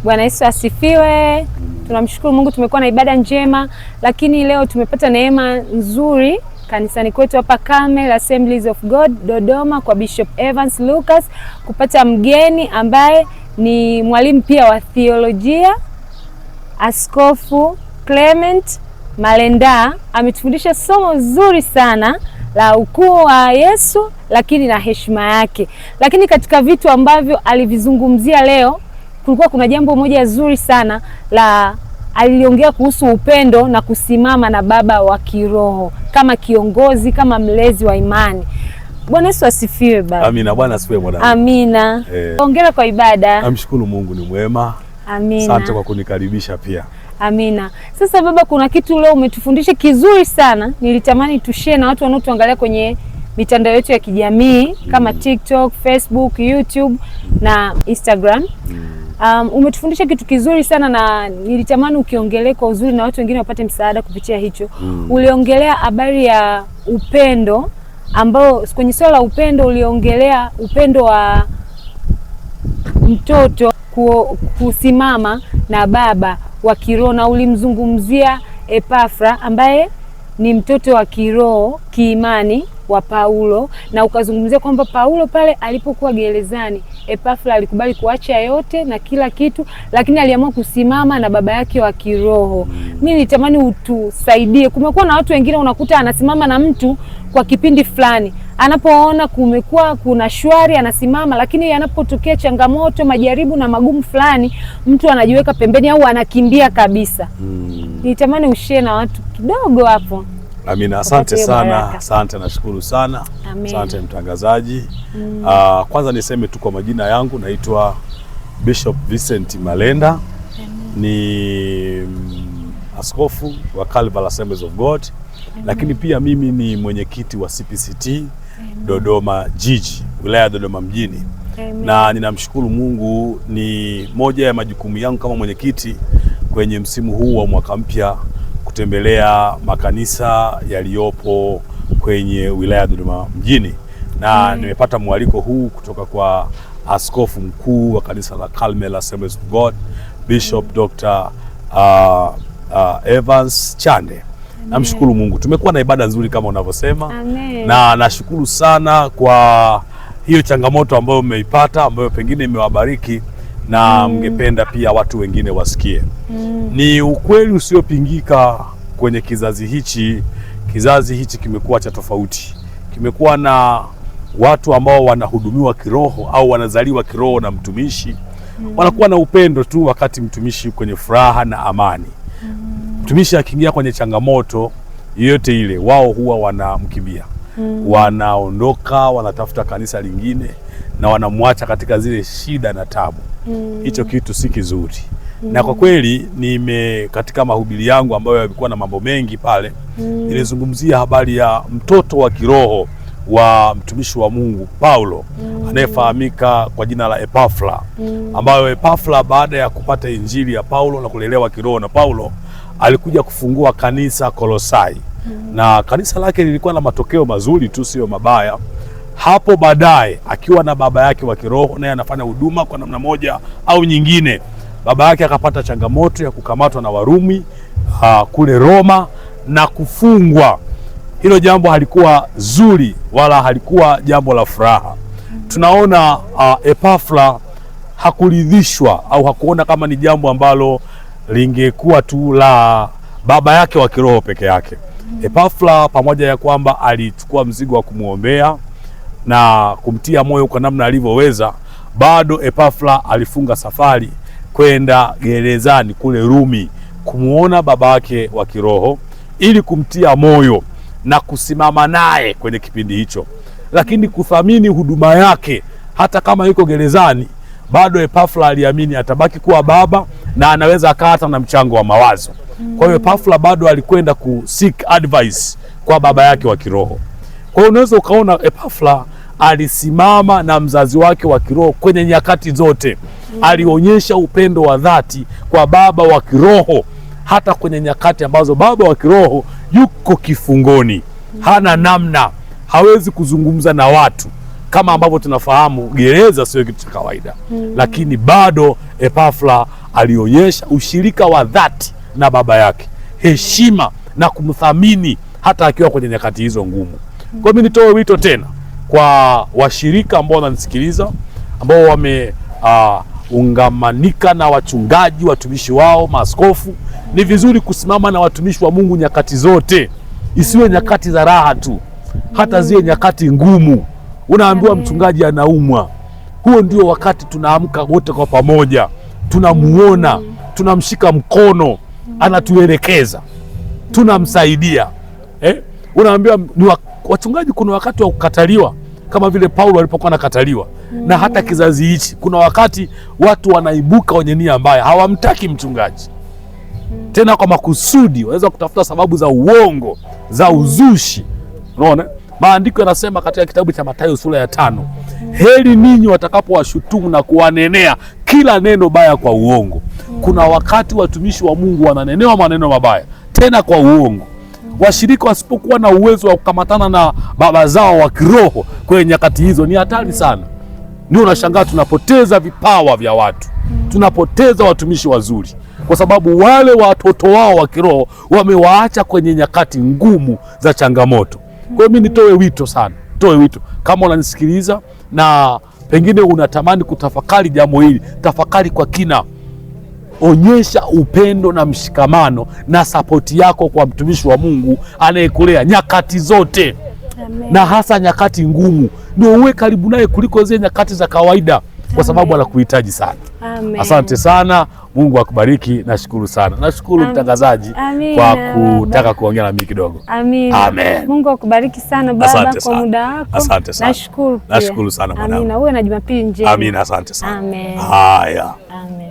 Bwana Yesu asifiwe. Tunamshukuru Mungu, tumekuwa na ibada njema, lakini leo tumepata neema nzuri kanisani kwetu hapa Carmel Assemblies of God Dodoma kwa Bishop Evans Lucas kupata mgeni ambaye ni mwalimu pia wa theolojia, Askofu Clement Malenda. Ametufundisha somo zuri sana la ukuu wa Yesu lakini na heshima yake. Lakini katika vitu ambavyo alivizungumzia leo, kulikuwa kuna jambo moja zuri sana la aliongea kuhusu upendo na kusimama na baba wa kiroho kama kiongozi, kama mlezi wa imani. Bwana Yesu asifiwe baba. Amina. Bwana asifiwe mwanangu. Amina. Hongera kwa ibada. Namshukuru Mungu ni mwema. Amina. Asante kwa kunikaribisha pia. Amina. Sasa baba, kuna kitu leo umetufundisha kizuri sana. Nilitamani tushare na watu wanaotuangalia kwenye mitandao yetu ya kijamii kama TikTok, Facebook, YouTube na Instagram. Umetufundisha kitu kizuri sana na nilitamani ukiongelee kwa uzuri na watu wengine wapate msaada kupitia hicho. Uliongelea habari ya upendo, ambao kwenye swala la upendo uliongelea upendo wa mtoto kusimama na baba wa kiroho, na ulimzungumzia Epafra ambaye ni mtoto wa kiroho kiimani wa Paulo, na ukazungumzia kwamba Paulo pale alipokuwa gerezani, Epafra alikubali kuacha yote na kila kitu, lakini aliamua kusimama na baba yake wa kiroho. Mimi nitamani utusaidie. Kumekuwa na watu wengine unakuta anasimama na mtu kwa kipindi fulani, anapoona kumekuwa kuna shwari anasimama, lakini yanapotokea changamoto, majaribu na magumu fulani, mtu anajiweka pembeni au anakimbia kabisa. Nitamani ushare na watu kidogo hapo. Amina. Asante sana. Asante, nashukuru sana. Asante mtangazaji. Kwanza niseme tu kwa majina yangu, naitwa Bishop Vincent Malenda. Ni askofu wa Calvary Assemblies of God. Lakini pia mimi ni mwenyekiti wa CPCT Dodoma Jiji, wilaya ya Dodoma mjini. Na ninamshukuru Mungu, ni moja ya majukumu yangu kama mwenyekiti kwenye msimu huu wa mwaka mpya kutembelea makanisa yaliyopo kwenye wilaya ya Dodoma mjini. Na nimepata mwaliko huu kutoka kwa askofu mkuu wa kanisa la Carmel Assemblies of God, Bishop Dr. Evans Chande. Namshukuru Mungu, tumekuwa na ibada nzuri kama unavyosema. Na nashukuru sana kwa hiyo changamoto ambayo mmeipata, ambayo pengine imewabariki na mngependa pia watu wengine wasikie. Ni ukweli usiopingika kwenye kizazi hichi. Kizazi hichi kimekuwa cha tofauti. Kimekuwa na watu ambao wanahudumiwa kiroho au wanazaliwa kiroho na mtumishi. Wanakuwa na upendo tu wakati mtumishi kwenye furaha na amani. Mtumishi akiingia kwenye changamoto yoyote ile, wao huwa wanamkimbia. Wanaondoka, wanatafuta kanisa lingine na wanamwacha katika zile shida na tabu. Hicho kitu si kizuri. Na kwa kweli katika mahubiri yangu ambayo yalikuwa na mambo mengi pale, nilizungumzia habari ya mtoto wa kiroho wa mtumishi wa Mungu Paulo, anayefahamika kwa jina la Epafra, ambayo Epafra baada ya kupata injili ya Paulo na kulelewa kiroho na Paulo, alikuja kufungua kanisa Kolosai. Na kanisa lake lilikuwa na matokeo mazuri tu, sio mabaya. Hapo baadaye akiwa na baba yake wa kiroho, naye anafanya huduma kwa namna moja au nyingine, baba yake akapata changamoto ya kukamatwa na Warumi kule Roma na kufungwa. Hilo jambo halikuwa zuri wala halikuwa jambo la furaha. Tunaona Epafra hakuridhishwa au hakuona kama ni jambo ambalo lingekuwa tu la baba yake wa kiroho peke yake. Epafra, pamoja ya kwamba alichukua mzigo wa kumuombea na kumtia moyo kwa namna alivyoweza, bado Epafra alifunga safari kwenda gerezani kule Rumi kumuona baba yake wa kiroho ili kumtia moyo na kusimama naye kwenye kipindi hicho, lakini kuthamini huduma yake. Hata kama yuko gerezani, bado Epafra aliamini atabaki kuwa baba na anaweza akata na mchango wa mawazo. Kwa hiyo Epafra bado alikwenda ku seek advice kwa baba yake wa kiroho. Kwa hiyo unaweza ukaona Epafra alisimama na mzazi wake wa kiroho kwenye nyakati zote. Alionyesha upendo wa dhati kwa baba wa kiroho hata kwenye nyakati ambazo baba wa kiroho yuko kifungoni. Hana namna, hawezi kuzungumza na watu. Kama ambavyo tunafahamu gereza sio kitu cha kawaida. Lakini bado Epafra alionyesha ushirika wa dhati na baba yake, heshima na kumthamini hata akiwa kwenye nyakati hizo ngumu. Kwa hiyo mimi nitoe wito tena kwa washirika ambao wananisikiliza, ambao wameungamanika na wachungaji, watumishi wao, maaskofu. Ni vizuri kusimama na watumishi wa Mungu nyakati zote, isiwe nyakati za raha tu, hata zile nyakati ngumu. Unaambiwa mchungaji anaumwa, huo ndio wakati tunaamka wote kwa pamoja, tunamuona, tunamshika mkono, anatuelekeza, tunamsaidia. Unaambiwa wachungaji, kuna wakati wa kukataliwa kama vile Paulo alipokuwa anakataliwa. Na hata kizazi hichi kuna wakati watu wanaibuka wenye nia mbaya, hawamtaki mchungaji tena kwa makusudi, waweza kutafuta sababu za uongo, za uzushi. Unaona? Maandiko yanasema katika kitabu cha Mathayo sura ya 5, heri ninyi watakapowashutumu na kuwanenea kila neno baya kwa uongo. Kuna wakati watumishi wa Mungu wananenewa maneno mabaya tena kwa uongo. Washirika wasipokuwa na uwezo wa kukamatana na baba zao wa kiroho kwenye nyakati hizo, ni hatari sana. Ndio unashangaa tunapoteza vipawa vya watu, tunapoteza watumishi wazuri, kwa sababu wale watoto wao wa kiroho wamewaacha kwenye nyakati ngumu za changamoto. Kwa hiyo mimi nitoe wito sana, kama unanisikiliza na pengine unatamani kutafakari jambo hili, tafakari kwa kina. Onyesha upendo na mshikamano na sapoti yako kwa mtumishi wa Mungu anayekulea nyakati zote. Amen. Na hasa nyakati ngumu, ndio uwe karibu naye kuliko zile nyakati za kawaida, kwa sababu anakuhitaji sana. Amen. Asante sana, Mungu akubariki. Nashukuru sana. Nashukuru mtangazaji kwa kutaka kuongea na mimi kidogo. Amen. Amen. Mungu akubariki sana baba kwa muda wako. Asante sana. Nashukuru pia. Nashukuru sana mwanangu. Amina. Uwe na Jumapili njema. Amina, asante sana. Amen. Haya. Amen.